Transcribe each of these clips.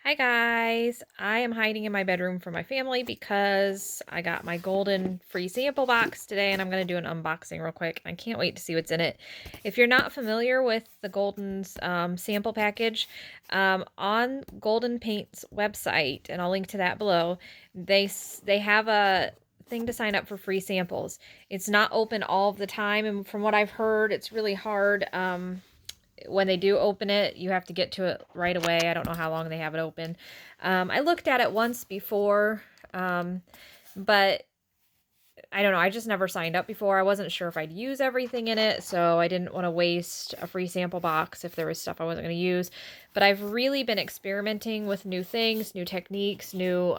Hi guys, I am hiding in my bedroom from my family because I got my golden free sample box today and I'm going to do an unboxing real quick. I can't wait to see what's in it. If you're not familiar with the Golden's sample package, on Golden Paint's website, and I'll link to that below, they have a thing to sign up for free samples. It's not open all of the time, and from what I've heard, it's really hard. When they do open it, you have to get to it right away. I don't know how long they have it open. I looked at it once before, but I don't know. I just never signed up before. I wasn't sure if I'd use everything in it, so I didn't want to waste a free sample box if there was stuff I wasn't going to use. But I've really been experimenting with new things, new techniques, new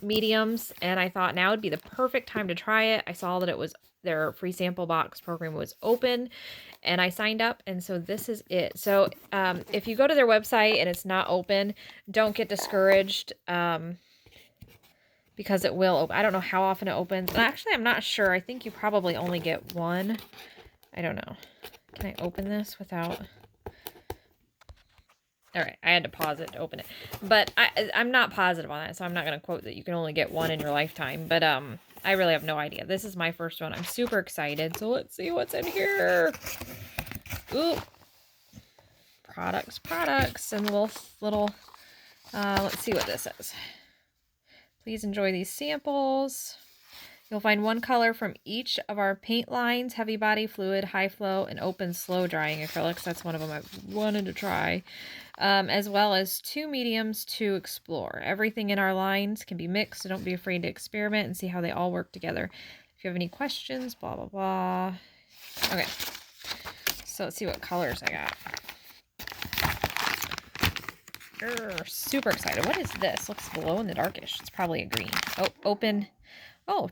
mediums, and I thought now would be the perfect time to try it. I saw that it was their free sample box program was open, and I signed up, and so this is it. So if you go to their website and it's not open, don't get discouraged. Because it will open. I don't know how often it opens. And actually, I'm not sure. I think you probably only get one. I don't know. Can I open this without... Alright, I had to pause it to open it. But I'm not positive on that, so I'm not going to quote that you can only get one in your lifetime. But I really have no idea. This is my first one. I'm super excited. So let's see what's in here. Ooh. Products. And little let's see what this says. Please enjoy these samples. You'll find one color from each of our paint lines: heavy body, fluid, high flow, and open slow drying acrylics. That's one of them I've wanted to try. As well as two mediums to explore. Everything in our lines can be mixed, so don't be afraid to experiment and see how they all work together. If you have any questions, blah, blah, blah. Okay, so let's see what colors I got. Super excited. What is this? Looks glow in the darkish. It's probably a green. Oh, open. Oh,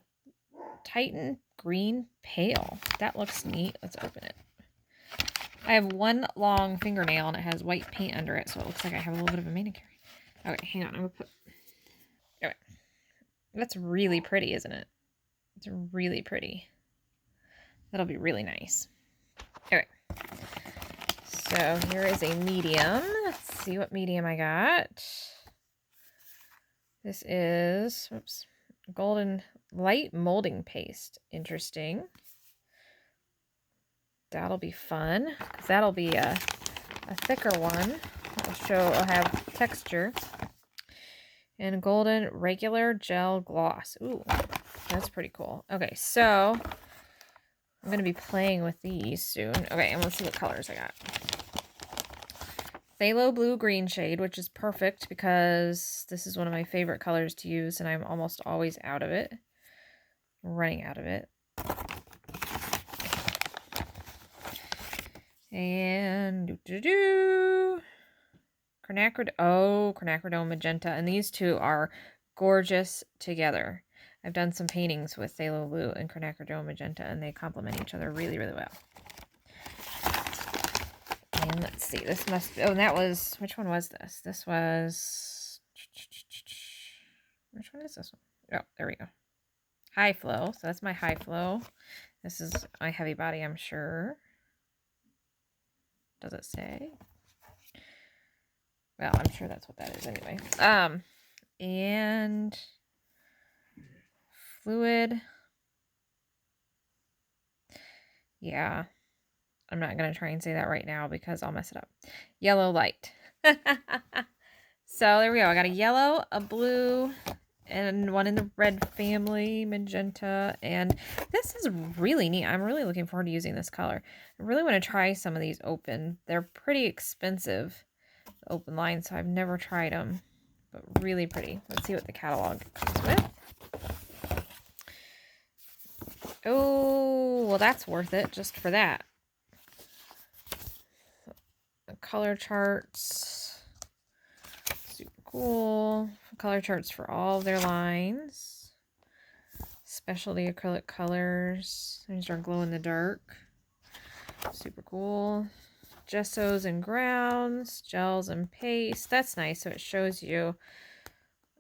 Titan green pale. That looks neat. Let's open it. I have one long fingernail and it has white paint under it, so it looks like I have a little bit of a manicure. Okay, hang on. I'm gonna put... Okay. That's really pretty, isn't it? It's really pretty. That'll be really nice. Okay. So here is a medium. Let's see what medium I got. This is, whoops, golden light molding paste. Interesting. That'll be fun, because that'll be a thicker one. I'll have texture. And golden regular gel gloss. Ooh, that's pretty cool. Okay, so I'm going to be playing with these soon. Okay, and let's see what colors I got. Phthalo blue green shade, which is perfect because this is one of my favorite colors to use, and I'm almost always out of it. Running out of it. And quinacridone magenta, and these two are gorgeous together. I've done some paintings with phthalo blue and quinacridone magenta, and they complement each other really, really well. And let's see, this must... Oh, that was... Which one was this? This was... Which one is this one? Oh, there we go. High flow. So that's my high flow. This is my heavy body, I'm sure. Does it say? Well, I'm sure that's what that is anyway. And fluid. Yeah. I'm not going to try and say that right now because I'll mess it up. Yellow light. So there we go. I got a yellow, a blue, and one in the red family, magenta. And this is really neat. I'm really looking forward to using this color. I really want to try some of these open. They're pretty expensive, the open lines, so I've never tried them. But really pretty. Let's see what the catalog comes with. Oh, well, that's worth it just for that. The color charts. Super cool. Color charts for all of their lines. Specialty acrylic colors. These are glow in the dark. Super cool. Gessos and grounds. Gels and paste. That's nice. So it shows you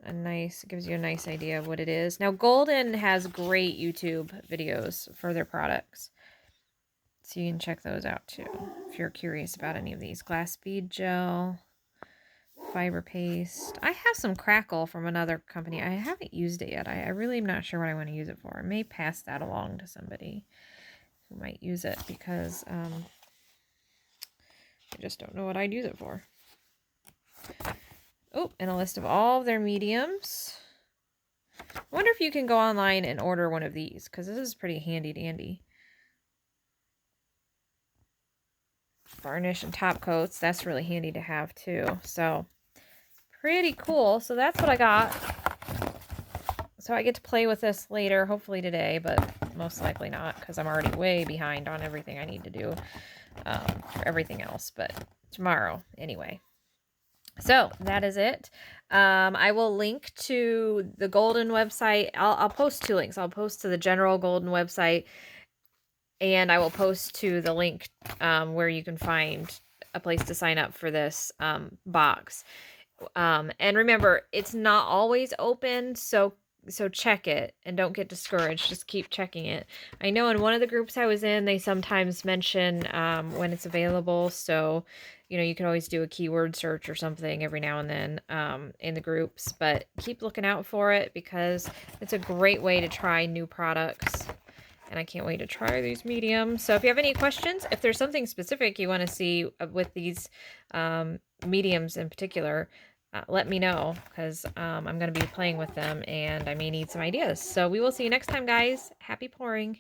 it gives you a nice idea of what it is. Now, Golden has great YouTube videos for their products. So you can check those out too if you're curious about any of these. Glass bead gel, fiber paste. I have some Crackle from another company. I haven't used it yet. I really am not sure what I want to use it for. I may pass that along to somebody who might use it because I just don't know what I'd use it for. Oh, and a list of all of their mediums. I wonder if you can go online and order one of these because this is pretty handy dandy. Varnish and top coats. That's really handy to have too. So pretty cool. So that's what I got. So I get to play with this later, hopefully today, but most likely not because I'm already way behind on everything I need to do for everything else. But tomorrow anyway. So that is it. I will link to the Golden website. I'll post 2 links. I'll post to the general Golden website, and I will post to the link where you can find a place to sign up for this box. And remember, it's not always open, so check it and don't get discouraged. Just keep checking it. I know in one of the groups I was in, they sometimes mention when it's available, so you can always do a keyword search or something every now and then in the groups, but keep looking out for it because it's a great way to try new products. And I can't wait to try these mediums. So if you have any questions, if there's something specific you want to see with these mediums in particular, let me know because I'm going to be playing with them and I may need some ideas. So we will see you next time, guys. Happy pouring.